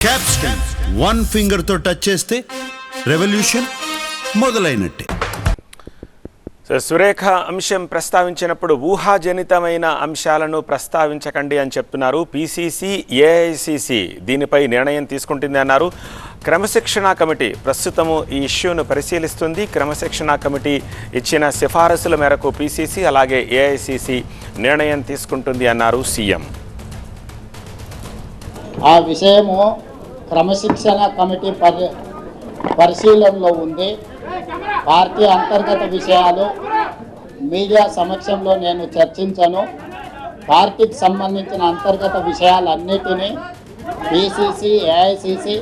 Capston one finger తో touch చేస్తే revolution మొదలైనట్టే. Surekha అంశం ప్రస్తావించినప్పుడు ఊహాజనితమైన అంశాలను ప్రస్తావించకండి అని చెప్తున్నారు. పీసీసీ, ఏఐసీసీ దీనిపై నిర్ణయం తీసుకుంటుంది అన్నారు. క్రమశిక్షణా కమిటీ ప్రస్తుతము ఈ ఇష్యూను పరిశీలిస్తుంది. క్రమశిక్షణా కమిటీ ఇచ్చిన సిఫారసుల మేరకు పీసీసీ అలాగే ఏఐసీసీ నిర్ణయం తీసుకుంటుంది అన్నారు సీఎం. ఆ విషయము క్రమశిక్షణ కమిటీ పరిశీలనలో ఉంది. పార్టీ అంతర్గత విషయాలు మీడియా సమక్షంలో నేను చర్చించను. పార్టీకి సంబంధించిన అంతర్గత విషయాలన్నిటినీ పిసిసి, ఏఐసిసి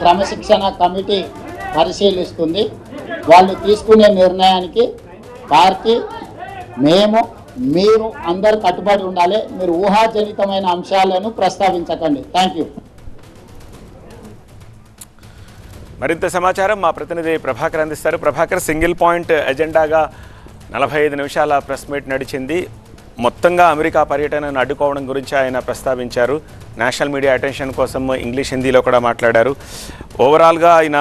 క్రమశిక్షణ కమిటీ పరిశీలిస్తుంది. వాళ్ళు తీసుకునే నిర్ణయానికి పార్టీ, మీరు అందరు కట్టుబడి ఉండాలి. మీరు ఊహాజనితమైన అంశాలను ప్రస్తావించకండి. Thank you. మరింత సమాచారం మా ప్రతినిధి ప్రభాకర్ అందిస్తారు. ప్రభాకర్, సింగిల్ పాయింట్ ఎజెండాగా 45 నిమిషాల ప్రెస్ మీట్ నడిచింది. మొత్తంగా అమెరికా పర్యటనను అడ్డుకోవడం గురించి ఆయన ప్రస్తావించారు. నేషనల్ మీడియా అటెన్షన్ కోసం ఇంగ్లీష్, హిందీలో కూడా మాట్లాడారు. ఓవరాల్గా ఆయన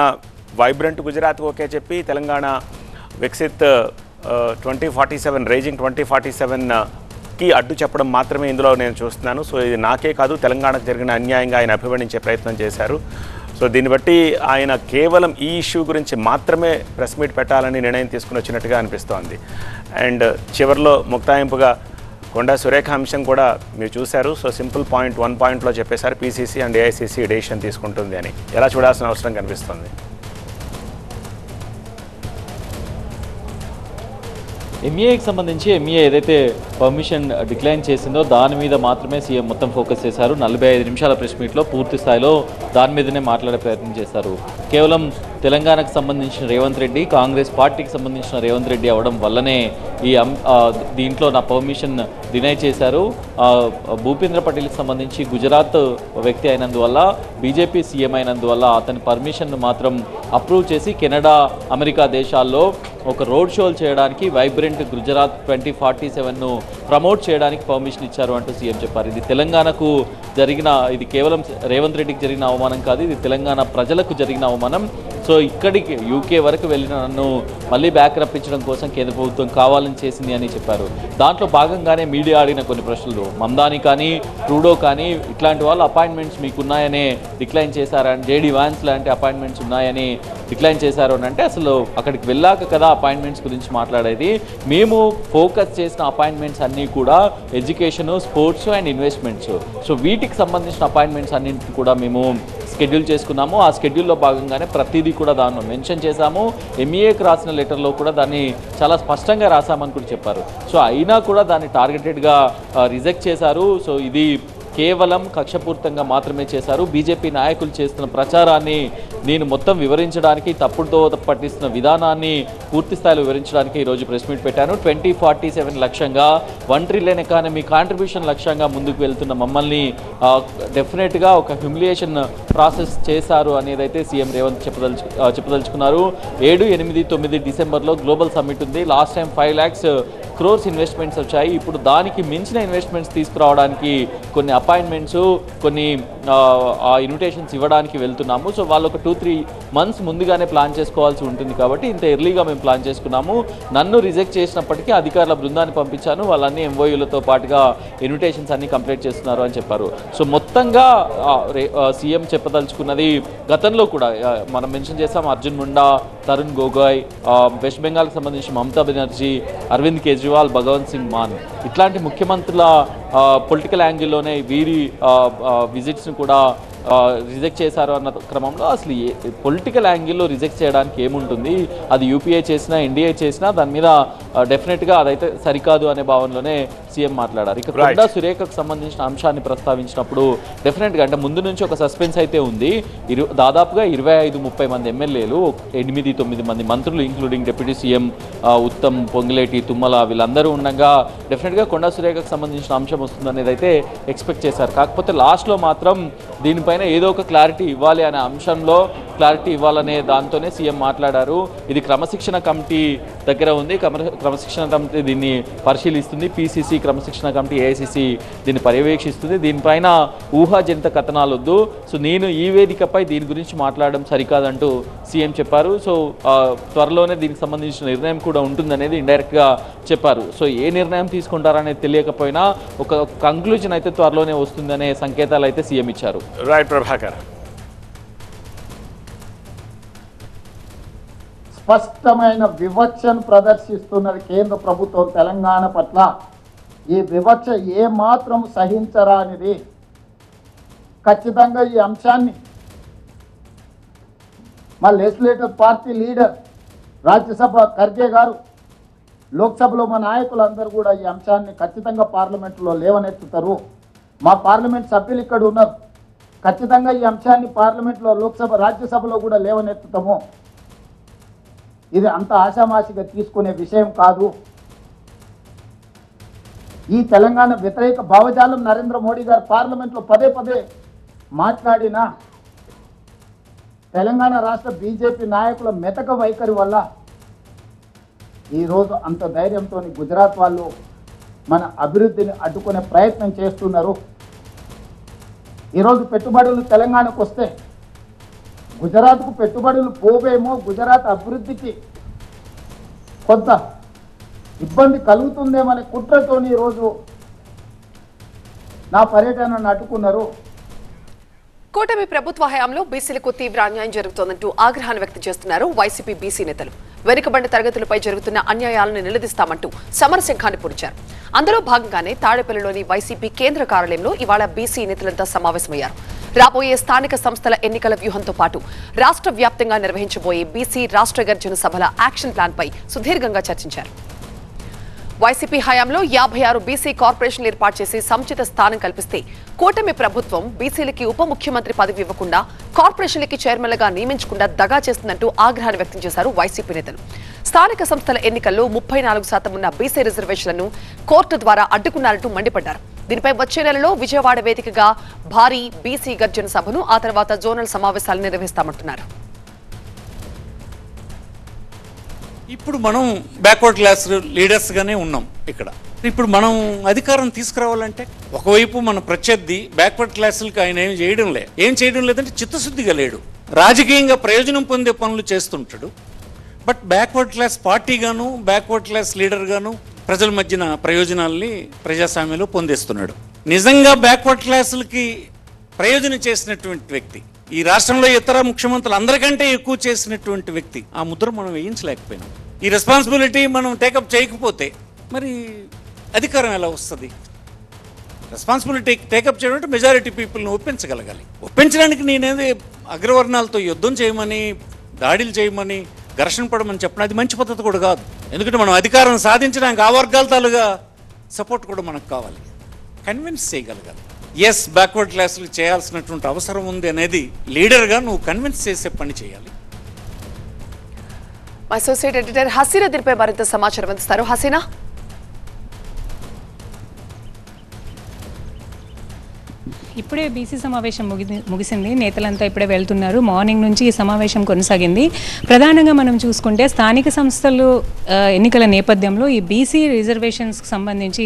వైబ్రెంట్ గుజరాత్ ఓకే చెప్పి తెలంగాణ వికసిత్ 2047 రేజింగ్ 2047కి అడ్డు చెప్పడం మాత్రమే ఇందులో నేను చూస్తున్నాను. సో ఇది నాకే కాదు, తెలంగాణకు జరిగిన అన్యాయంగా ఆయన అభివర్ణించే ప్రయత్నం చేశారు. సో దీన్ని బట్టి ఆయన కేవలం ఈ ఇష్యూ గురించి మాత్రమే ప్రెస్ మీట్ పెట్టాలని నిర్ణయం తీసుకుని వచ్చినట్టుగా అనిపిస్తోంది. అండ్ చివరిలో ముక్తాయింపుగా కొండా సురేఖ అంశం కూడా మీరు చూశారు. సో సింపుల్ పాయింట్ 1 పాయింట్లో చెప్పేశారు పీసీసీ అండ్ ఏఐసీసీ డెసిషన్ తీసుకుంటుంది అని. ఎలా చూడాల్సిన అవసరం కనిపిస్తుంది? ఎంఈఏకి సంబంధించి ఎంఈఏ ఏదైతే పర్మిషన్ డిక్లైన్ చేసిందో దాని మీద మాత్రమే సీఎం మొత్తం ఫోకస్ చేశారు. 45 నిమిషాల ప్రెస్ మీట్లో పూర్తి స్థాయిలో దాని మీదనే మాట్లాడే ప్రయత్నం చేశారు. కేవలం తెలంగాణకు సంబంధించిన రేవంత్ రెడ్డి, కాంగ్రెస్ పార్టీకి సంబంధించిన రేవంత్ రెడ్డి అవ్వడం వల్లనే దీంట్లో నా పర్మిషన్ డినై చేశారు. భూపేంద్ర పటేల్కి సంబంధించి గుజరాత్ వ్యక్తి అయినందువల్ల, బీజేపీ సీఎం అయినందువల్ల అతని పర్మిషన్ను మాత్రం అప్రూవ్ చేసి కెనడా, అమెరికా దేశాల్లో ఒక రోడ్ షోలు చేయడానికి, వైబ్రెంట్ గుజరాత్ 2047ను ప్రమోట్ చేయడానికి పర్మిషన్ ఇచ్చారు అంటూ సీఎం చెప్పారు. ఇది తెలంగాణకు ఇది కేవలం రేవంత్ రెడ్డికి జరిగిన అవమానం కాదు, ఇది తెలంగాణ ప్రజలకు జరిగిన అవమానం. సో ఇక్కడికి యూకే వరకు వెళ్ళిన నన్ను మళ్ళీ బ్యాక్ రప్పించడం కోసం కేంద్ర ప్రభుత్వం కావాలని చేసింది అని చెప్పారు. దాంట్లో భాగంగానే మీడియా అడిగిన కొన్ని ప్రశ్నలు, మందాని కానీ ట్రూడో కానీ ఇట్లాంటి వాళ్ళు అపాయింట్మెంట్స్ మీకు ఉన్నాయనే డిక్లైన్ చేశారని, జేడీ వాన్స్ లాంటి అపాయింట్మెంట్స్ ఉన్నాయని డిక్లైన్ చేశారు అని అంటే అసలు అక్కడికి వెళ్ళాక కదా అపాయింట్మెంట్స్ గురించి మాట్లాడేది. మేము ఫోకస్ చేసిన అపాయింట్మెంట్స్ అన్నీ కూడా education, sports and investments. So వీటికి సంబంధించిన అపాయింట్మెంట్స్ అన్నింటిని కూడా మేము షెడ్యూల్ చేసుకున్నాము. ఆ షెడ్యూల్లో భాగంగానే ప్రతిదీ కూడా దాన్ని మెన్షన్ చేశాము. ఎంఈఏకి రాసిన లెటర్లో కూడా దాన్ని చాలా స్పష్టంగా రాశామని కూడా చెప్పారు. సో అయినా కూడా దాన్ని టార్గెటెడ్గా రిజెక్ట్ చేశారు. సో ఇది కేవలం కక్షపూరితంగా మాత్రమే చేశారు. బీజేపీ నాయకులు చేస్తున్న ప్రచారాన్ని నేను మొత్తం వివరించడానికి, తప్పుడుతో పట్టిస్తున్న విధానాన్ని పూర్తి స్థాయిలో వివరించడానికి ఈరోజు ప్రెస్ మీట్ పెట్టాను. 2047 లక్ష్యంగా, 1 ట్రిలియన్ ఎకానమీ కాంట్రిబ్యూషన్ లక్ష్యంగా ముందుకు వెళ్తున్న మమ్మల్ని డెఫినెట్గా ఒక హ్యూమిలియేషన్ ప్రాసెస్ చేశారు అనేదైతే సీఎం రేవంత్ చెప్పదలుచుకున్నారు. 7, 8, 9 డిసెంబర్లో గ్లోబల్ సమ్మిట్ ఉంది. Last time 5 lakhs crores investments వచ్చాయి. ఇప్పుడు దానికి మించిన ఇన్వెస్ట్మెంట్స్ తీసుకురావడానికి కొన్ని అపాయింట్మెంట్స్, కొన్ని ఇన్విటేషన్స్ ఇవ్వడానికి వెళ్తున్నాము. సో వాళ్ళు ఒక 2-3 months ముందుగానే ప్లాన్ చేసుకోవాల్సి ఉంటుంది. కాబట్టి ఇంత ఎర్లీగా మేము ప్లాన్ చేసుకున్నాము. నన్ను రిజెక్ట్ చేసినప్పటికీ అధికారుల బృందాన్ని పంపించాను. వాళ్ళన్నీ ఎంఓయూలతో పాటుగా ఇన్విటేషన్స్ అన్నీ కంప్లీట్ చేస్తున్నారు అని చెప్పారు. సో మొత్తంగా సీఎం చెప్పదలుచుకున్నది, గతంలో కూడా మనం మెన్షన్ చేస్తాం, అర్జున్ ముండా, తరుణ్ గొగోయ్, వెస్ట్ బెంగాల్కి సంబంధించి మమతా బెనర్జీ, అరవింద్ కేజ్రీవాల్, భగవంత్ సింగ్ మాన్ ఇట్లాంటి ముఖ్యమంత్రుల పొలిటికల్ యాంగిల్లోనే వీరి విజిట్స్ని కూడా రిజెక్ట్ చేశారు అన్న క్రమంలో అసలు పొలిటికల్ యాంగిల్లో రిజెక్ట్ చేయడానికి ఏముంటుంది? అది యూపీఏ చేసినా, ఎన్డీఏ చేసినా దాని మీద డెఫినెట్గా అదైతే సరికాదు అనే భావనలోనే సీఎం మాట్లాడారు. ఇక కొండా సురేఖకు సంబంధించిన అంశాన్ని ప్రస్తావించినప్పుడు డెఫినెట్గా అంటే ముందు నుంచి ఒక సస్పెన్స్ అయితే ఉంది. దాదాపుగా 25-30 మంది ఎమ్మెల్యేలు, 8-9 మంది మంత్రులు, including deputy CM Uttam, Ponguleti, Tummala వీళ్ళందరూ ఉండగా డెఫినెట్గా కొండా సురేఖకు సంబంధించిన అంశం వస్తుందనేది అయితే ఎక్స్పెక్ట్ చేశారు. కాకపోతే లాస్ట్లో మాత్రం దీనిపై దీనిపైన ఏదో ఒక క్లారిటీ ఇవ్వాలి అనే అంశంలో క్లారిటీ ఇవ్వాలనే దాంతోనే సీఎం మాట్లాడారు. ఇది క్రమశిక్షణ కమిటీ దగ్గర ఉంది. క్రమశిక్షణ కమిటీ దీన్ని పరిశీలిస్తుంది. పీసీసీ క్రమశిక్షణ కమిటీ, ఏఐసీసీ దీన్ని పర్యవేక్షిస్తుంది. దీనిపైన ఊహాజనిత కథనాలు వద్దు. సో నేను ఈ వేదికపై దీని గురించి మాట్లాడడం సరికాదంటూ సీఎం చెప్పారు. సో త్వరలోనే దీనికి సంబంధించిన నిర్ణయం కూడా ఉంటుందనేది ఇండైరెక్ట్గా చెప్పారు. సో ఏ నిర్ణయం తీసుకుంటారనేది తెలియకపోయినా ఒక కంక్లూజన్ అయితే త్వరలోనే వస్తుందనే సంకేతాలు అయితే సీఎం ఇచ్చారు. రైట్ ప్రభాకర్. స్పష్టమైన వివక్షను ప్రదర్శిస్తున్నది కేంద్ర ప్రభుత్వం తెలంగాణ పట్ల. ఈ వివక్ష ఏమాత్రం సహించరానిది. ఖచ్చితంగా ఈ అంశాన్ని మా legislative party leader Rajya Sabha Kharge గారు, లోక్సభలో మా నాయకులందరూ కూడా ఈ అంశాన్ని ఖచ్చితంగా పార్లమెంట్లో లేవనెత్తుతారు. మా పార్లమెంట్ సభ్యులు ఇక్కడ ఉన్నారు. ఖచ్చితంగా ఈ అంశాన్ని పార్లమెంట్లో, లోక్సభ, రాజ్యసభలో కూడా లేవనెత్తుతాము. ఇది అంత ఆషామాషిగా తీసుకునే విషయం కాదు. ఈ తెలంగాణ వ్యతిరేక భావజాలం నరేంద్ర మోడీ గారు పార్లమెంట్లో పదే పదే మాట్లాడినా తెలంగాణ రాష్ట్ర బీజేపీ నాయకుల మెతక వైఖరి వల్ల ఈరోజు అంత ధైర్యంతో గుజరాత్ వాళ్ళు మన అభివృద్ధిని అడ్డుకునే ప్రయత్నం చేస్తున్నారు. ఈరోజు పెట్టుబడులు తెలంగాణకు వస్తే గుజరాత్కు పెట్టుబడులు పోవేమో, గుజరాత్ అభివృద్ధికి కొంత ఇబ్బంది కలుగుతుందేమనే కుట్రతోని ఈరోజు నా పర్యటనను అడ్డుకున్నారు. కూటమి ప్రభుత్వ హయాంలో బీసీలకు తీవ్ర అన్యాయం జరుగుతోందంటూ ఆగ్రహాన్ని వ్యక్తం చేస్తున్నారు వైసీపీ బీసీ నేతలు. వెనుకబడిన తరగతులపై జరుగుతున్న అన్యాయాలను నిలదీస్తామంటూ సమరశంఖాన్ని పొడిచారు. అందులో భాగంగానే తాడేపల్లిలోని వైసీపీ కేంద్ర కార్యాలయంలో ఇవాళ బీసీ నేతలంతా సమావేశమయ్యారు. రాబోయే స్థానిక సంస్థల ఎన్నికల వ్యూహంతో పాటు రాష్ట్ర వ్యాప్తంగా నిర్వహించబోయే బీసీ రాష్ట్ర గర్జన సభల యాక్షన్ ప్లాన్ పై సుదీర్ఘంగా చర్చించారు. వైసీపీ హయాంలో 56 బీసీ కార్పొరేషన్లు ఏర్పాటు చేసి సముచిత స్థానం కల్పిస్తే కూటమి ప్రభుత్వం బీసీలకి ఉప ముఖ్యమంత్రి పదవి ఇవ్వకుండా, కార్పొరేషన్లకి చైర్మన్లుగా నియమించకుండా దగా చేస్తుందంటూ ఆగ్రహాన్ని వ్యక్తం చేశారు వైసీపీ నేతలు. స్థానిక సంస్థల ఎన్నికల్లో 34% ఉన్న బీసీ రిజర్వేషన్లను కోర్టు ద్వారా అడ్డుకున్నారంటూ మండిపడ్డారు. దీనిపై వచ్చే నెలలో విజయవాడ వేదికగా భారీ బీసీ గర్జన సభను, ఆ తర్వాత జోనల్ సమావేశాలు నిర్వహిస్తామంటున్నారు. ఇప్పుడు మనం బ్యాక్వర్డ్ క్లాస్ లీడర్స్గానే ఉన్నాం ఇక్కడ. ఇప్పుడు మనం అధికారం తీసుకురావాలంటే ఒకవైపు మన ప్రత్యర్థి బ్యాక్వర్డ్ క్లాసులకి ఆయన ఏం చేయడం లేదంటే చిత్తశుద్ధిగా లేడు. రాజకీయంగా ప్రయోజనం పొందే పనులు చేస్తుంటాడు. బట్ బ్యాక్వర్డ్ క్లాస్ పార్టీగాను, బ్యాక్వర్డ్ క్లాస్ లీడర్గాను ప్రజల మధ్యన ప్రయోజనాల్ని ప్రజాస్వామ్యంలో పొందేస్తున్నాడు. నిజంగా బ్యాక్వర్డ్ క్లాసులకి ప్రయోజనం చేసినటువంటి వ్యక్తి, ఈ రాష్ట్రంలో ఇతర ముఖ్యమంత్రులు అందరికంటే ఎక్కువ చేసినటువంటి వ్యక్తి, ఆ ముద్ర మనం వేయించలేకపోయినాం. ఈ రెస్పాన్సిబిలిటీ మనం టేకప్ చేయకపోతే మరి అధికారం ఎలా వస్తుంది? రెస్పాన్సిబిలిటీ టేకప్ చేయడం అంటే మెజారిటీ పీపుల్ని ఒప్పించగలగాలి. ఒప్పించడానికి నేనేది అగ్రవర్ణాలతో యుద్ధం చేయమని, దాడులు చేయమని, ఘర్షణ పడమని చెప్పడం అది మంచి పద్ధతి కూడా కాదు. ఎందుకంటే మనం అధికారం సాధించడానికి ఆ వర్గాల తాలుగా సపోర్ట్ కూడా మనకు కావాలి. కన్విన్స్ చేయగలగాలి. ఎస్, బ్యాక్వర్డ్ క్లాసులు చేయాల్సినటువంటి అవసరం ఉంది అనేది లీడర్గా నువ్వు కన్విన్స్ చేసే పని చేయాలి. అసోసియేట్ ఎడిటర్ హసీనా దీనిపై మరింత సమాచారం అందిస్తారు. హసీనా, ఇప్పుడే బీసీ సమావేశం ముగిసింది. నేతలంతా ఇప్పుడే వెళ్తున్నారు. మార్నింగ్ నుంచి ఈ సమావేశం కొనసాగింది. ప్రధానంగా మనం చూసుకుంటే స్థానిక సంస్థలు ఎన్నికల నేపథ్యంలో ఈ బీసీ రిజర్వేషన్స్కి సంబంధించి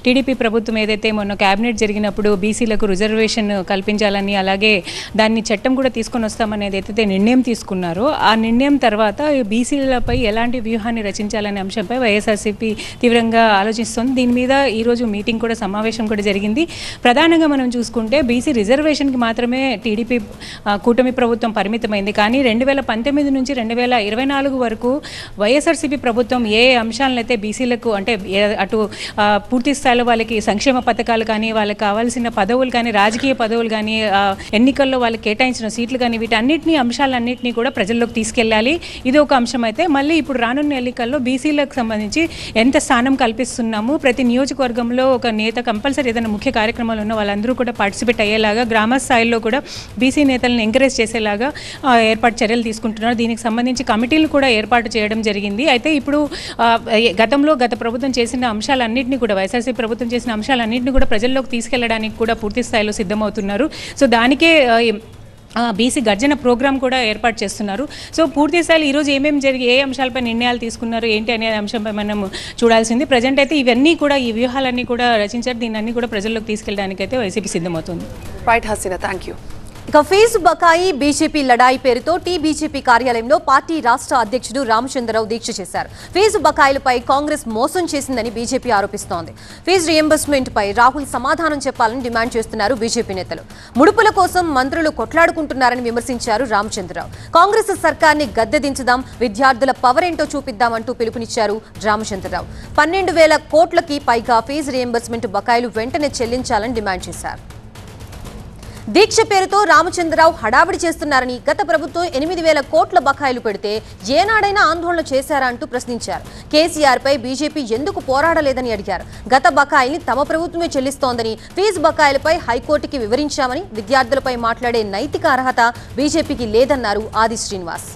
టీడీపీ ప్రభుత్వం ఏదైతే మొన్న క్యాబినెట్ జరిగినప్పుడు బీసీలకు రిజర్వేషన్ కల్పించాలని, అలాగే దాన్ని చట్టం కూడా తీసుకొని వస్తామనేది ఏదైతే నిర్ణయం తీసుకున్నారో, ఆ నిర్ణయం తర్వాత బీసీలపై ఎలాంటి వ్యూహాన్ని రచించాలనే అంశంపై వైఎస్ఆర్సీపీ తీవ్రంగా ఆలోచిస్తుంది. దీని మీద ఈరోజు మీటింగ్ కూడా, సమావేశం కూడా జరిగింది. ప్రధానంగా మనం చూసుకుంటే బీసీ రిజర్వేషన్కి మాత్రమే టీడీపీ కూటమి ప్రభుత్వం పరిమితమైంది. కానీ 2019 నుంచి 2024 వరకు వైఎస్ఆర్సీపీ ప్రభుత్వం ఏ అంశాలను అయితే బీసీలకు, అంటే అటు పూర్తి స్థాయిలో వాళ్ళకి సంక్షేమ పథకాలు కానీ, వాళ్ళకి కావాల్సిన పదవులు కానీ, రాజకీయ పదవులు కానీ, ఎన్నికల్లో వాళ్ళకి కేటాయించిన సీట్లు కానీ, వీటన్నిటినీ అంశాలన్నింటినీ కూడా ప్రజల్లోకి తీసుకెళ్ళాలి. ఇది ఒక అంశం. అయితే మళ్ళీ ఇప్పుడు రానున్న ఎన్నికల్లో బీసీలకు సంబంధించి ఎంత స్థానం కల్పిస్తున్నాము, ప్రతి నియోజకవర్గంలో ఒక నేత కంపల్సరీ ఏదైనా ముఖ్య కార్యక్రమాలు ఉన్న వాళ్ళందరూ కూడా పార్టిసిపేట్ అయ్యేలాగా గ్రామ స్థాయిలో కూడా బీసీ నేతలను ఎంకరేజ్ చేసేలాగా చర్యలు తీసుకుంటున్నారు. దీనికి సంబంధించి కమిటీలు కూడా ఏర్పాటు చేయడం జరిగింది. అయితే ఇప్పుడు గత ప్రభుత్వం చేసిన అంశాలన్నింటినీ కూడా వైఎస్ఆర్సీ ప్రభుత్వం చేసిన అంశాలన్నింటినీ కూడా ప్రజల్లోకి తీసుకెళ్లడానికి కూడా పూర్తి స్థాయిలో సిద్ధమవుతున్నారు. సో దానికే బీసీ గర్జన ప్రోగ్రామ్ కూడా ఏర్పాటు చేస్తున్నారు. సో పూర్తి స్థాయిలో ఈరోజు ఏమేమి జరిగి ఏ అంశాలపై నిర్ణయాలు తీసుకున్నారు ఏంటి అనే అంశంపై మనం చూడాల్సింది. ప్రజెంట్ అయితే ఇవన్నీ కూడా ఈ వ్యూహాలన్నీ కూడా రచించారు. దీన్ని కూడా ప్రజల్లోకి తీసుకెళ్ళడానికి అయితే వైసీపీ సిద్ధమవుతుంది. Right Haseena, thank you. ఇక ఫీజు బకాయి బీజేపీ లడాయి పేరుతో టీబీజేపీ కార్యాలయంలో పార్టీ రాష్ట్ర అధ్యక్షుడు రామచంద్రరావు దీక్ష చేశారు. ఫీజు బకాయిలపై కాంగ్రెస్ మోసం చేసిందని బీజేపీ ఆరోపిస్తోంది. ఫీజు రియంబర్స్మెంట్ పై రాహుల్ సమాధానం చెప్పాలని డిమాండ్ చేస్తున్నారు బీజేపీ నేతలు. ముడుపుల కోసం మంత్రులు కొట్లాడుకుంటున్నారని విమర్శించారు రామచంద్రరావు. కాంగ్రెస్ సర్కార్ని గద్దెదించుదాం, విద్యార్థుల పవర్ ఏంటో చూపిద్దామంటూ పిలుపునిచ్చారు రామచంద్రరావు. 12,000 కోట్లకి పైగా ఫీజు రియంబర్స్మెంట్ బకాయిలు వెంటనే చెల్లించాలని డిమాండ్ చేశారు. దీక్ష పేరుతో రామచంద్రరావు హడావిడి చేస్తున్నారని, గత ప్రభుత్వం 8,000 కోట్ల బకాయిలు పెడితే ఏనాడైనా ఆందోళన చేశారా అంటూ ప్రశ్నించారు. కేసీఆర్ పై బీజేపీ ఎందుకు పోరాడలేదని అడిగారు. గత బకాయిల్ని తమ ప్రభుత్వమే చెల్లిస్తోందని, ఫీజు బకాయిలపై హైకోర్టుకి వివరించామని, విద్యార్థులపై మాట్లాడే నైతిక అర్హత బీజేపీకి లేదన్నారు ఆది శ్రీనివాస్.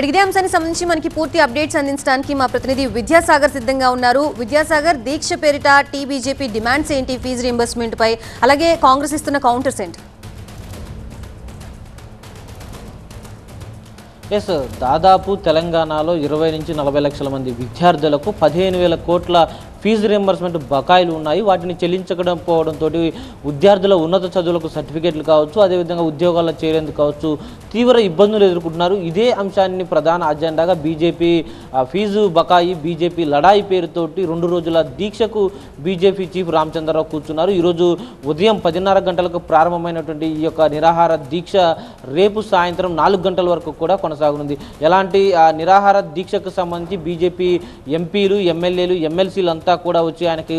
ఇదే అంశానికి సంబంధించి మనకి పూర్తి అప్డేట్స్ అందించడానికి మా ప్రతినిధి విద్యాసాగర్ సిద్ధంగా ఉన్నారు. విద్యాసాగర్, దీక్ష పేరిట టీబీజేపీ డిమాండ్స్ ఏంటి ఫీజు రీయింబర్స్మెంట్ పై, అలాగే కాంగ్రెస్ ఇస్తున్న కౌంటర్స్ ఏంటి? దాదాపు తెలంగాణలో 20 నుంచి 40 లక్షల మంది విద్యార్థులకు 15,000 కోట్ల ఫీజు రియంబర్స్మెంట్ బకాయిలు ఉన్నాయి. వాటిని చెల్లించకపోవడంతో విద్యార్థుల ఉన్నత చదువులకు సర్టిఫికేట్లు కావచ్చు, అదేవిధంగా ఉద్యోగాల్లో చేరేందుకు కావచ్చు తీవ్ర ఇబ్బందులు ఎదుర్కొంటున్నారు. ఇదే అంశాన్ని ప్రధాన అజెండాగా బీజేపీ ఫీజు బకాయి బీజేపీ లడాయి పేరుతోటి 2 రోజుల దీక్షకు బీజేపీ చీఫ్ రామచంద్రరావు కూర్చున్నారు. ఈరోజు ఉదయం 10:30 గంటలకు ప్రారంభమైనటువంటి ఈ యొక్క నిరాహార దీక్ష రేపు సాయంత్రం 4 గంటల వరకు కూడా కొనసాగనుంది. ఎలాంటి నిరాహార దీక్షకు సంబంధించి బీజేపీ ఎంపీలు, ఎమ్మెల్యేలు, ఎమ్మెల్సీలు అంతా కూడా వచ్చి ఆయనకి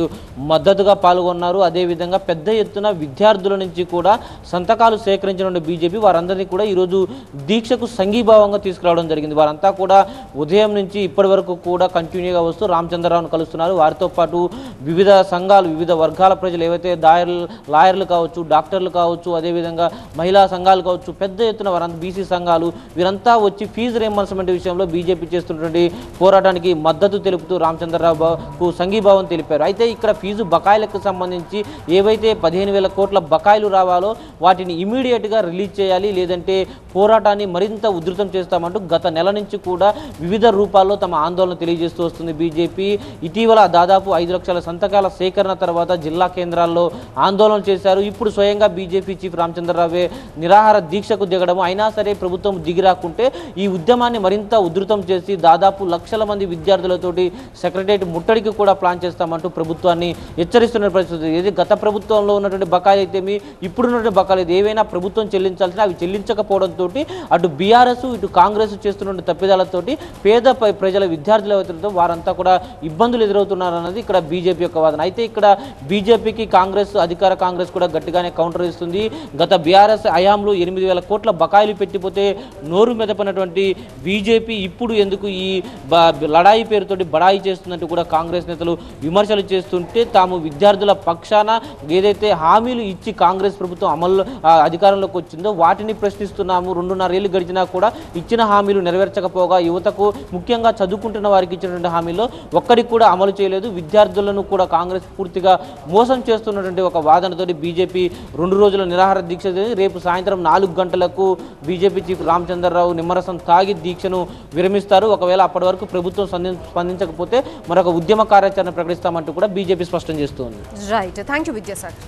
మద్దతుగా పాల్గొన్నారు. అదేవిధంగా పెద్ద ఎత్తున విద్యార్థుల నుంచి కూడా సంతకాలు సేకరించిన బీజేపీ వారందరినీ కూడా ఈరోజు దీక్షకు సంఘీభావంగా తీసుకురావడం జరిగింది. వారంతా కూడా ఉదయం నుంచి ఇప్పటి వరకు కూడా కంటిన్యూగా వస్తూ రామచంద్రరావును కలుస్తున్నారు. వారితో పాటు వివిధ సంఘాలు, వివిధ వర్గాల ప్రజలు ఏవైతే లాయర్లు కావచ్చు, డాక్టర్లు కావచ్చు, అదేవిధంగా మహిళా సంఘాలు కావచ్చు, పెద్ద ఎత్తున వారంతా బీసీ సంఘాలు వీరంతా వచ్చి ఫీజు రియంబర్స్మెంట్ విషయంలో బీజేపీ చేస్తున్నటువంటి పోరాటానికి మద్దతు తెలుపుతూ రామచంద్రరావుకు సంఘీభావం తెలిపారు. అయితే ఇక్కడ ఫీజు బకాయిలకు సంబంధించి ఏవైతే 15,000 కోట్ల బకాయిలు రావాలో వాటిని ఇమీడియట్గా రిలీజ్ చేయాలి, లేదంటే పోరాటాన్ని మరింత ఉధృతం చేస్తామంటూ గత నెల నుంచి కూడా వివిధ రూపాల్లో తమ ఆందోళన తెలియజేస్తూ వస్తుంది బీజేపీ. ఇటీవల దాదాపు 5 లక్షల సంతకాల సేకరణ తర్వాత జిల్లా కేంద్రాల్లో ఆందోళన చేశారు. ఇప్పుడు స్వయంగా బీజేపీ చీఫ్ రామచంద్రరావే నిరాహార దీక్షకు దిగడము, అయినా సరే ప్రభుత్వం దిగిరాకుంటే ఈ ఉద్యమాన్ని మరింత ఉధృతం చేసి దాదాపు లక్షల మంది విద్యార్థులతోటి సెక్రటరియట్ ముట్టడికి కూడా ప్లాన్ చేస్తామంటూ ప్రభుత్వాన్ని హెచ్చరిస్తున్న పరిస్థితి. ఏది గత ప్రభుత్వంలో ఉన్నటువంటి బకాయిలు అయితేమి ఇప్పుడున్నటువంటి బకాయిలు ఏవైనా ప్రభుత్వం చెల్లించాల్సిన అవి చెల్లించకపోవడంతో అటు బీఆర్ఎస్ ఇటు కాంగ్రెస్ చేస్తున్న తప్పిదాలతోటి పేద ప్రజల విద్యార్థుల ఎవరితో వారంతా కూడా ఇబ్బందులు ఎదురవుతున్నారన్నది ఇక్కడ బీజేపీ యొక్క వాదన. అయితే ఇక్కడ బీజేపీకి కాంగ్రెస్, అధికార కాంగ్రెస్ కూడా గట్టిగానే కౌంటర్ ఇస్తుంది. గత బీఆర్ఎస్ హయాంలో 8,000 కోట్ల బకాయిలు పెట్టిపోతే నోరు మెదపనటువంటి బీజేపీ ఇప్పుడు ఎందుకు ఈ లడాయి పేరుతోటి బడాయి చేస్తుందంటూ కూడా కాంగ్రెస్ నేతలు విమర్శలు చేస్తుంటే, తాము విద్యార్థుల పక్షాన ఏదైతే హామీలు ఇచ్చి కాంగ్రెస్ ప్రభుత్వం అధికారంలోకి వచ్చిందో వాటిని ప్రశ్నిస్తున్నాము. 2.5 ఏళ్ళు గడిచినా కూడా ఇచ్చిన హామీలు నెరవేర్చకపోగా యువతకు, ముఖ్యంగా చదువుకుంటున్న వారికి ఇచ్చినటువంటి హామీలో ఒక్కడికి కూడా అమలు చేయలేదు. విద్యార్థులను కూడా కాంగ్రెస్ పూర్తిగా మోసం చేస్తున్నటువంటి ఒక వాదనతో బీజేపీ 2 రోజుల నిరాహార దీక్ష రేపు సాయంత్రం 4 గంటలకు బీజేపీ చీఫ్ రామచంద్రరావు నిమ్మరసం తాగి దీక్షను విరమిస్తారు. ఒకవేళ అప్పటి వరకు ప్రభుత్వం స్పందించకపోతే మరొక ఉద్యమ కార్యాచరణ ప్రకటిస్తామంటూ కూడా బీజేపీ స్పష్టం చేస్తుంది. Right, thank you Vidyasagar.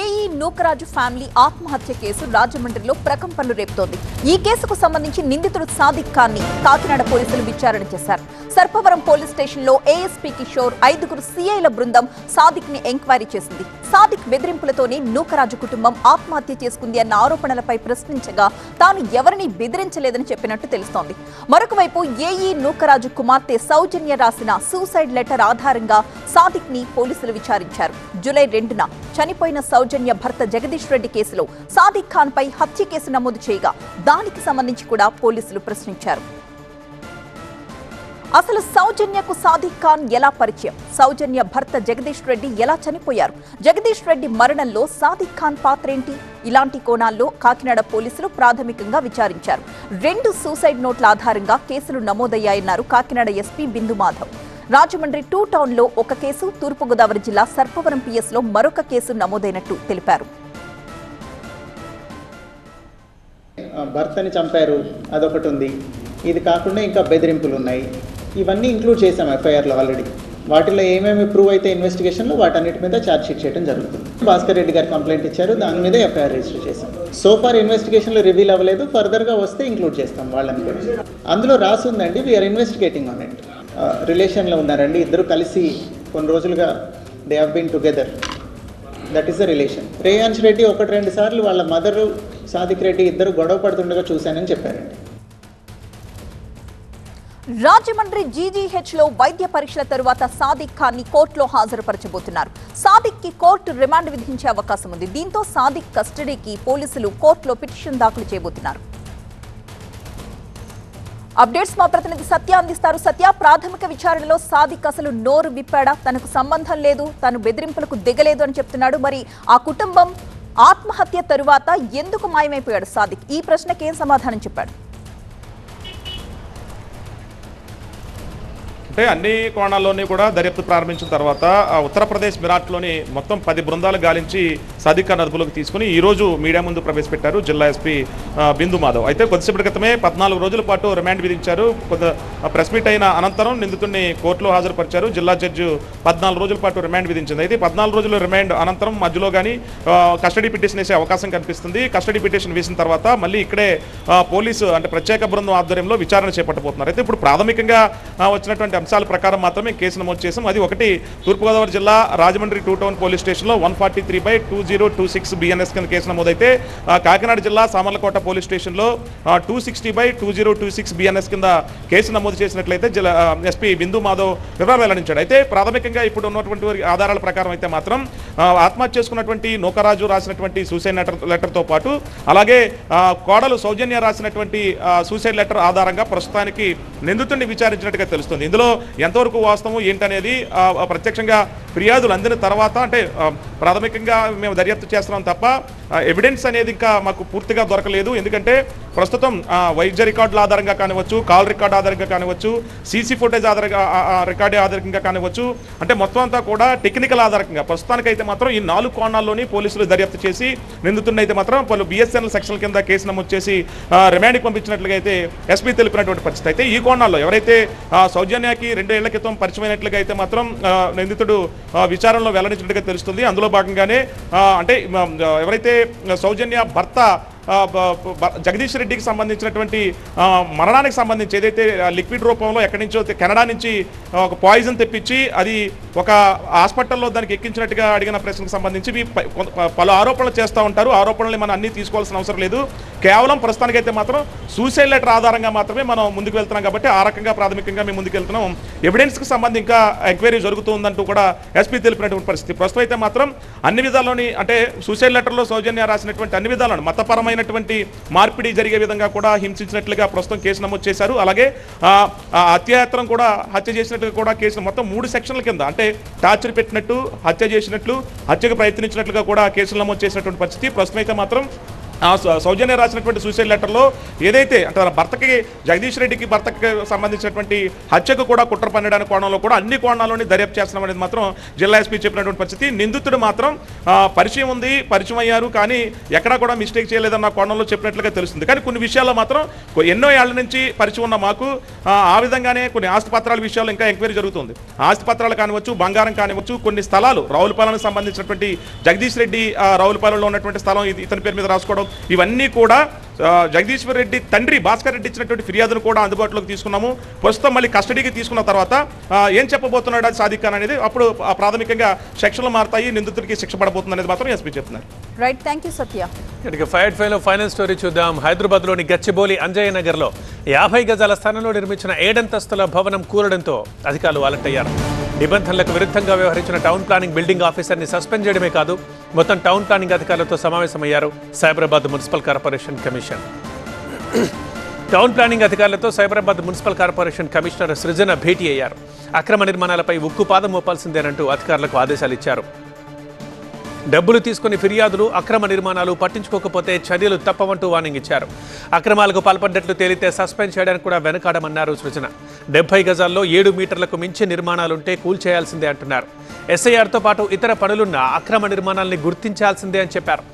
AE Nookaraju family ఆత్మహత్య కేసు రాజమండ్రిలో ప్రకంపనలు రేపుతోంది. ఈ కేసుకు సంబంధించి నిందితుడు సాదిక్ ఖాన్ ని కాకినాడ పోలీసులు విచారణ చేశారు. సర్పవరం పోలీస్ స్టేషన్ లో ఏఎస్పీ కిషోర్ 5 సిఐల బృందం సాదిక్ ని ఎంక్వైరీ చేసింది. సాదిక్ బెదిరింపులతోనే నూకరాజు కుటుంబం ఆత్మహత్య చేసుకుంది అన్న ఆరోపణలపై ప్రశ్నించగా తాను ఎవరిని బెదిరించలేదని చెప్పినట్టు తెలుస్తోంది. మరొక వైపు ఏఈ నూకరాజు కుమార్తె సౌజన్య రాసిన సూసైడ్ లెటర్ ఆధారంగా సాదిక్ ని పోలీసులు విచారించారు. జూలై 2న చనిపోయిన సౌజన్య భర్త జగదీష్ రెడ్డి కేసులో సాదిక్ ఖాన్ పై హత్య కేసు నమోదు చేయగా దానికి సంబంధించి కూడా పోలీసులు ప్రశ్నించారు. అసలు సౌజన్యకు సాదిక్ ఖాన్ ఎలా పరిచయం? సౌజన్య భర్త జగదీష్ రెడ్డి ఎలా చనిపోయారు? జగదీష్ రెడ్డి మరణంలో సాదిక్ ఖాన్ పాత్ర ఏంటి? ఇలాంటి కోణాల్లో కాకినాడ పోలీసులు ప్రాథమికంగా విచారించారు. 2 సూసైడ్ నోట్ల ఆధారంగా కేసులు నమోదయ్యాయన్నారు కాకినాడ ఎస్పీ బిందు మాధవ్. రాజమండ్రి 2 టౌన్లో ఒక కేసు, తూర్పుగోదావరి జిల్లా సర్పవరం పిఎస్లో మరొక కేసు నమోదైనట్టు తెలిపారు. భర్తని చంపారు అదొకటి ఉంది, ఇది కాకుండా ఇంకా బెదిరింపులు ఉన్నాయి. ఇవన్నీ ఇంక్లూడ్ చేసాం ఎఫ్ఐఆర్లో ఆల్రెడీ. వాటిలో ఏమేమి ప్రూవ్ అయితే ఇన్వెస్టిగేషన్లో వాటన్నిటి మీద ఛార్జ్ షీట్ చేయడం జరుగుతుంది. భాస్కర్ రెడ్డి గారు కంప్లైంట్ ఇచ్చారు, దాని మీద ఎఫ్ఐఆర్ రిజిస్టర్ చేశాం. సో ఫార్ ఇన్వెస్టిగేషన్లో రివీల్ అవ్వలేదు, ఫర్దర్గా వస్తే ఇంక్లూడ్ చేస్తాం వాళ్ళని కూడా. అందులో రాసుందండి, వీఆర్ ఇన్వెస్టిగేటింగ్ ఆన్ ఇట్. రిలేషన్లో ఉన్నారండి, ఇద్దరు కలిసి కొన్ని రోజులుగా they have been together, that is the relation. Reyans Reddy 1-2 సార్లు వాళ్ళ మదరు సాదిక్ రెడ్డి ఇద్దరు గొడవ పడుతుండగా చూశానని చెప్పారండి. రాజమండ్రి జీజీహెచ్లో వైద్య పరీక్షల తరువాత సాదిక్ ఖాన్ ని కోర్టులో హాజరుపరచబోతున్నారు. సాదిక్ కి కోర్టు రిమాండ్ విధించే అవకాశం ఉంది. దీంతో సాదిక్ కస్టడీకి పోలీసులు కోర్టులో పిటిషన్ దాఖలు చేయబోతున్నారు. అప్డేట్స్ మా ప్రతినిధి సత్య అందిస్తారు. సత్య, ప్రాథమిక విచారణలో సాదిక్ అసలు నోరు విప్పాడా? తనకు సంబంధం లేదు, తను బెదిరింపులకు దిగలేదు అని చెప్తున్నాడు. మరి ఆ కుటుంబం ఆత్మహత్య తరువాత ఎందుకు మాయమైపోయాడు సాదిక్? ఈ ప్రశ్నకి ఏం సమాధానం చెప్పాడు? అంటే అన్ని కోణాల్లోని కూడా దర్యాప్తు ప్రారంభించిన తర్వాత ఉత్తరప్రదేశ్ మిరాట్లోని మొత్తం 10 బృందాలు గాలించి సాదిక్ ఖాన్ అదుపులోకి తీసుకుని ఈరోజు మీడియా ముందు ప్రవేశపెట్టారు జిల్లా ఎస్పీ బిందు మాధవ్. అయితే కొద్దిసేపటి క్రితమే 14 రోజుల పాటు రిమాండ్ విధించారు. ప్రెస్ మీట్ అయిన అనంతరం నిందితుడిని కోర్టులో హాజరుపరిచారు. జిల్లా జడ్జి 14 రోజుల పాటు రిమాండ్ విధించింది. అయితే 14 రోజుల రిమాండ్ అనంతరం మధ్యలో కానీ కస్టడీ పిటిషన్ వేసే అవకాశం కనిపిస్తుంది. కస్టడీ పిటిషన్ వేసిన తర్వాత మళ్ళీ ఇక్కడే పోలీసు అంటే ప్రత్యేక బృందం ఆధ్వర్యంలో విచారణ చేపట్టబోతున్నారు. అయితే ఇప్పుడు ప్రాథమికంగా వచ్చినటువంటి అంశాల ప్రకారం మాత్రమే కేసు నమోదు చేసాం. అది ఒకటి, తూర్పుగోదావరి జిల్లా రాజమండ్రి 2 టౌన్ పోలీస్ స్టేషన్లో 143/2026 బిఎన్ఎస్ కింద కేసు నమోదైతే కాకినాడ జిల్లా సామర్లకోట పోలీస్ స్టేషన్లో 260/2026 బిఎన్ఎస్ కింద కేసు నమోదు చేసినట్లయితే ఎస్పీ బిందు మాధవ్ వివరాలు వెల్లడించాడు. అయితే ప్రాథమికంగా ఇప్పుడు ఉన్నటువంటి ఆధారాల ప్రకారం అయితే మాత్రం ఆత్మహత్య చేసుకున్నటువంటి నూకరాజు రాసినటువంటి సూసైడ్ లెటర్తో పాటు అలాగే కోడలు సౌజన్య రాసినటువంటి సూసైడ్ లెటర్ ఆధారంగా ప్రస్తుతానికి నిందితుడిని విచారించినట్టుగా తెలుస్తుంది. ఇందులో ఎంతవరకు వాస్తవం ఏంటనేది ప్రత్యక్షంగా ఫిర్యాదులు అందిన తర్వాత అంటే ప్రాథమికంగా మేము దర్యాప్తు చేస్తున్నాం తప్ప ఎవిడెన్స్ అనేది ఇంకా మాకు పూర్తిగా దొరకలేదు. ఎందుకంటే ప్రస్తుతం వైద్య రికార్డుల ఆధారంగా కానివచ్చు, కాల్ రికార్డు ఆధారంగా కానివచ్చు, సీసీ ఫుటేజ్ రికార్డు ఆధారంగా కానివచ్చు, అంటే మొత్తం అంతా కూడా టెక్నికల్ ఆధారంగా ప్రస్తుతానికైతే మాత్రం ఈ 4 కోణాల్లోని పోలీసులు దర్యాప్తు చేసి నిందితుడిని అయితే మాత్రం పలు బిఎస్ఎన్ఎల్ సెక్షన్ల కింద కేసు నమోదు చేసి రిమాండ్కి పంపించినట్లుగా అయితే ఎస్పీ తెలిపినటువంటి పరిస్థితి. అయితే ఈ కోణాల్లో ఎవరైతే సౌజన్యకి 2 ఏళ్ల క్రితం పరిచయమైనట్లుగా అయితే మాత్రం నిందితుడు విచారణలో వెల్లడించినట్టుగా తెలుస్తుంది. అందులో భాగంగానే అంటే ఎవరైతే సౌజన్య భర్త జగదీష్ రెడ్డికి సంబంధించినటువంటి మరణానికి సంబంధించి ఏదైతే లిక్విడ్ రూపంలో ఎక్కడి నుంచో కెనడా నుంచి ఒక పాయిజన్ తెప్పించి అది ఒక హాస్పిటల్లో దానికి ఎక్కించినట్టుగా అడిగిన ప్రశ్నకు సంబంధించి పలు ఆరోపణలు చేస్తూ ఉంటారు. ఆరోపణలు మనం అన్ని తీసుకోవాల్సిన అవసరం లేదు. కేవలం ప్రస్తుతానికైతే మాత్రం సూసైడ్ లెటర్ ఆధారంగా మాత్రమే మనం ముందుకు వెళ్తున్నాం కాబట్టి ఆ రకంగా ప్రాథమికంగా మేము ముందుకు వెళ్తున్నాం. ఎవిడెన్స్కి సంబంధించి ఇంకా ఎంక్వైరీ జరుగుతుందంటూ కూడా ఎస్పీ తెలిపినటువంటి పరిస్థితి. ప్రస్తుతం అయితే మాత్రం అన్ని విధాల్లోని అంటే సూసైడ్ లెటర్లో సౌజన్య రాసినటువంటి అన్ని విధాలను మతపరమైనటువంటి మార్పిడి జరిగే విధంగా కూడా హింసించినట్లుగా ప్రస్తుతం కేసు నమోదు చేశారు. అలాగే హత్యాయత్నం కూడా హత్య చేసినట్టుగా కూడా కేసు మొత్తం 3 సెక్షన్ల కింద అంటే టార్చర్ పెట్టినట్టు, హత్య చేసినట్లు, హత్యకు ప్రయత్నించినట్లుగా కూడా కేసులు నమోదు చేసినటువంటి పరిస్థితి. ప్రస్తుతం అయితే మాత్రం సౌజన్య రాసినటువంటి సూసైడ్ లెటర్లో ఏదైతే అంటే తన భర్తకి జగదీష్ రెడ్డికి భర్తకి సంబంధించినటువంటి హత్యకు కూడా కుట్ర పన్నడానికి కోణంలో కూడా అన్ని కోణాల్లోని దర్యాప్తు చేస్తున్నాం అనేది మాత్రం జిల్లా ఎస్పీ చెప్పినటువంటి పరిస్థితి. నిందితుడు మాత్రం పరిచయం ఉంది, పరిచయం అయ్యారు, కానీ ఎక్కడా కూడా మిస్టేక్ చేయలేదన్న కోణంలో చెప్పినట్లుగా తెలుస్తుంది. కానీ కొన్ని విషయాల్లో మాత్రం ఎన్నో ఏళ్ల నుంచి పరిచయం ఉన్న మాకు ఆ విధంగానే కొన్ని ఆస్తి పత్రాల విషయాల్లో ఇంకా ఎంక్వైరీ జరుగుతుంది. ఆస్తి పత్రాలు కానివచ్చు, బంగారం కానివచ్చు, కొన్ని స్థలాలు రావులపాలెంకి సంబంధించినటువంటి జగదీష్ రెడ్డి రావులపాలెంలో ఉన్నటువంటి స్థలం ఇతని పేరు మీద రాసుకోవడం, ఇవన్నీ కూడా జగదీశ్వర్ రెడ్డి తండ్రి భాస్కర్ రెడ్డి ఇచ్చినటువంటి ఫిర్యాదును కూడా అందుబాటులోకి తీసుకున్నాము. ప్రస్తుతం మళ్ళీ కస్టడీకి తీసుకున్న తర్వాత ఏం చెప్పబోతున్నాడు అది సాదిక్ ఖాన్ అనేది అప్పుడు ప్రాథమికంగా సెక్షన్లు మారుతాయి, నిందితుడికి శిక్ష పడబోతుంది అనేది మాత్రం ఎస్పీ చెప్తున్నారు. రైట్, థ్యాంక్ యూ సత్య. ఇక ఫైట్ ఫైవ్ లో ఫైనల్ స్టోరీ చూద్దాం. హైదరాబాద్లోని గచ్చిబౌలి అంజయ్య నగర్లో 50 గజాల స్థానంలో నిర్మించిన 7 అంతస్తుల భవనం కూలడంతో అధికారులు అలర్ట్ అయ్యారు. నిబంధనలకు విరుద్ధంగా వ్యవహరించిన టౌన్ ప్లానింగ్ బిల్డింగ్ ఆఫీసర్ని సస్పెండ్ చేయడమే కాదు, మొత్తం టౌన్ ప్లానింగ్ అధికారులతో సమావేశమయ్యారు Cyberabad municipal corporation commission. Town planning అధికారులతో సైబరాబాద్ మున్సిపల్ కార్పొరేషన్ కమిషనర్ సృజన భేటీ అయ్యారు. అక్రమ నిర్మాణాలపై ఉక్కుపాదం మోపాల్సిందేనంటూ అధికారులకు ఆదేశాలు ఇచ్చారు. డబ్బులు తీసుకుని ఫిర్యాదులు, అక్రమ నిర్మాణాలు పట్టించుకోకపోతే చర్యలు తప్పవంటూ వార్నింగ్ ఇచ్చారు. అక్రమాలకు పాల్పడ్డట్లు తేలితే సస్పెండ్ చేయడానికి కూడా వెనకాడమన్నారు సృజన. 70 గజాల్లో 7 మీటర్లకు మించి నిర్మాణాలుంటే కూల్చేయాల్సిందే అంటున్నారు. ఎస్ఐఆర్తో పాటు ఇతర పనులున్న అక్రమ నిర్మాణాలని గుర్తించాల్సిందే అని చెప్పారు.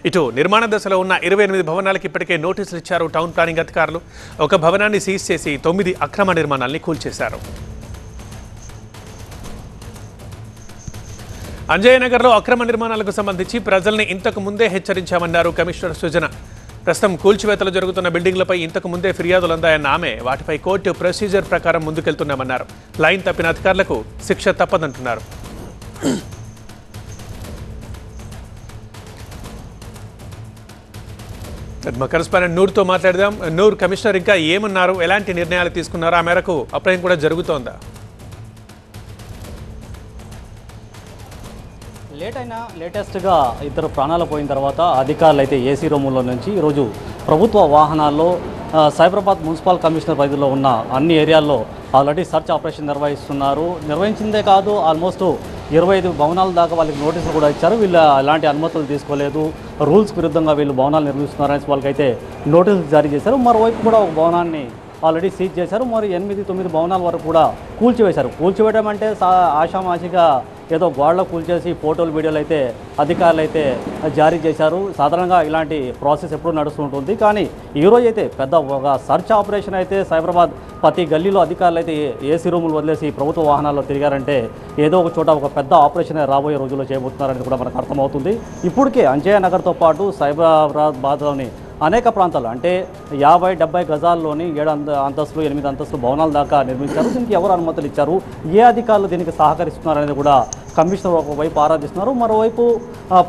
ఇటు నిర్మాణ దశలో ఉన్న 28 భవనాలకు ఇప్పటికే నోటీసులు ఇచ్చారు టౌన్ ప్లానింగ్ అధికారులు. ఒక భవనాన్ని సీజ్ చేసి 9 అక్రమ నిర్మాణాల్ని కూల్చేశారు. అంజయ్యనగర్లో అక్రమ నిర్మాణాలకు సంబంధించి ప్రజల్ని ఇంతకు ముందే హెచ్చరించామన్నారు కమిషనర్ సృజన. ప్రస్తుతం కూల్చివేతలు జరుగుతున్న బిల్డింగ్లపై ఇంతకు ముందే ఫిర్యాదులు అందాయన్న ఆమె వాటిపై కోర్టు ప్రొసీజర్ ప్రకారం ముందుకెళ్తున్నామన్నారు. లైన్ తప్పిన అధికారులకు శిక్ష తప్పదంటున్నారు. మా కరెస్పాండెంట్ నూర్తో మాట్లాడదాం. నూర్, కమిషనర్ ఇంకా ఏమన్నారు, ఎలాంటి నిర్ణయాలు తీసుకున్నారు, ఆ మేరకు అప్లైన్ కూడా జరుగుతోందా? లేటెస్ట్గా ఇద్దరు ప్రాణాలు పోయిన తర్వాత అధికారులు అయితే ఏసీ రూముల్లో నుంచి ఈరోజు ప్రభుత్వ వాహనాల్లో సైబరాబాద్ మున్సిపల్ కమిషనర్ పరిధిలో ఉన్న అన్ని ఏరియాల్లో ఆల్రెడీ సర్చ్ ఆపరేషన్ నిర్వహిస్తున్నారు. నిర్వహించిందే కాదు, ఆల్మోస్ట్ 25 భవనాల దాకా వాళ్ళకి నోటీసులు కూడా ఇచ్చారు. వీళ్ళు ఎలాంటి అనుమతులు తీసుకోలేదు, రూల్స్ విరుద్ధంగా వీళ్ళు భవనాలు నిర్మిస్తున్నారని వాళ్ళకైతే నోటీసులు జారీ చేశారు. మరోవైపు కూడా ఒక భవనాన్ని ఆల్రెడీ సీజ్ చేశారు. మరి 8-9 భవనాల వరకు కూడా కూల్చివేశారు. కూల్చివేయడం అంటే ఆషామాషిగా ఏదో గోడలో కూల్చేసి ఫోటోలు, వీడియోలు అయితే అధికారులు అయితే జారీ చేశారు. సాధారణంగా ఇలాంటి ప్రాసెస్ ఎప్పుడు నడుస్తుంటుంది. కానీ ఈరోజు అయితే పెద్ద ఒక సర్చ్ ఆపరేషన్ అయితే సైబరాబాద్ ప్రతి గల్లీలో అధికారులు అయితే ఏసీ రూములు వదిలేసి ప్రభుత్వ వాహనాల్లో తిరిగారంటే ఏదో ఒక చోట ఒక పెద్ద ఆపరేషన్ రాబోయే రోజుల్లో చేయబోతున్నారని కూడా మనకు అర్థమవుతుంది. ఇప్పటికే అంజయ్యనగర్తో పాటు సైబరాబాద్లోని అనేక ప్రాంతాలు అంటే 50-70 గజాల్లోని 7 అంతస్తులు 8 అంతస్తులు భవనాల దాకా నిర్మించారు. దీనికి ఎవరు అనుమతులు ఇచ్చారు, ఏ అధికారులు దీనికి సహకరిస్తున్నారనేది కూడా కమిషనర్ ఒకవైపు ఆరాధిస్తున్నారు. మరోవైపు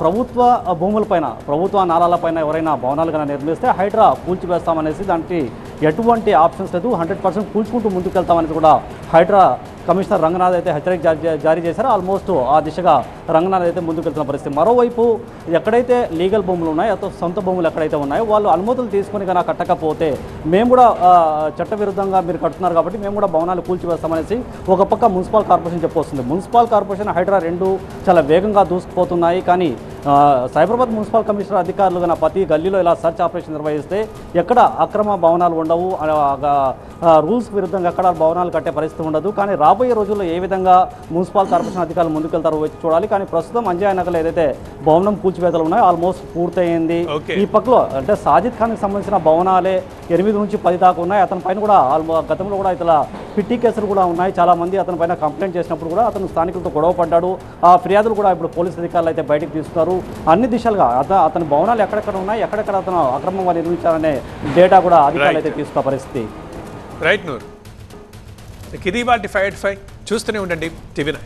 ప్రభుత్వ భూములపైన, ప్రభుత్వ నాలాలపైన ఎవరైనా భవనాలు కన్నా నిర్మిస్తే హైడ్రా కూల్చివేస్తామనేసి దానికి ఎటువంటి ఆప్షన్స్ లేదు, 100% కూల్చుకుంటూ ముందుకెళ్తామనేది కూడా హైడ్రా కమిషనర్ రంగనాథ్ అయితే హెచ్చరిక జారీ చేశారు. ఆల్మోస్ట్ ఆ దిశగా రంగనాథ్ అయితే ముందుకెళ్తున్న పరిస్థితి. మరోవైపు ఎక్కడైతే లీగల్ భూములు ఉన్నాయో, సొంత భూములు ఎక్కడైతే ఉన్నాయో వాళ్ళు అనుమతులు తీసుకొని కన్నా కట్టకపోతే మేము కూడా చట్టవిరుద్ధంగా మీరు కట్టుతున్నారు కాబట్టి మేము కూడా భవనాలు కూల్చివేస్తామనేసి ఒక పక్క మున్సిపల్ కార్పొరేషన్ చెప్పొస్తుంది. మున్సిపల్ కార్పొరేషన్, హైడ్రా రెండు చాలా వేగంగా దూసుకుపోతున్నాయి. కానీ సైబరాబాద్ మున్సిపల్ కమిషనర్ అధికారులు కన్నా ప్రతి గల్లీలో ఇలా సర్చ్ ఆపరేషన్ నిర్వహిస్తే ఎక్కడ అక్రమ భవనాలు ఉండవు, రూల్స్ విరుద్ధంగా ఎక్కడ భవనాలు కట్టే పరిస్థితి ఉండదు. కానీ రాబోయే రోజుల్లో ఏ విధంగా మున్సిపల్ కార్పొరేషన్ అధికారులు ముందుకెళ్తారో వచ్చి చూడాలి. కానీ ప్రస్తుతం అంజయ్యనగర్లో ఏదైతే భవనం కూల్చివేతలు ఉన్నాయో ఆల్మోస్ట్ పూర్తయింది. ఈ పక్కలో అంటే సాజిద్ ఖాన్కి సంబంధించిన భవనాలే 8-10 దాకా ఉన్నాయి. అతని పైన కూడా గతంలో కూడా ఇతర పిట్టి కేసులు కూడా ఉన్నాయి. చాలామంది అతని పైన కంప్లైంట్ చేసినప్పుడు కూడా అతను స్థానికులతో గొడవ పడ్డాడు. ఆ ఫిర్యాదులు కూడా ఇప్పుడు పోలీసు అధికారులు అయితే బయటకు తీసుకున్నారు. అన్ని దిశలుగా అతని భవనాలు ఎక్కడెక్కడ ఉన్నాయి, ఎక్కడెక్కడ అతను అక్రమంగా నిర్మించాలనే డేటా కూడా అధికారులు అయితే తీసుకున్న పరిస్థితి. రైట్ నూర్, ఇది వాటి 5 చూస్తూనే ఉండండి TV9.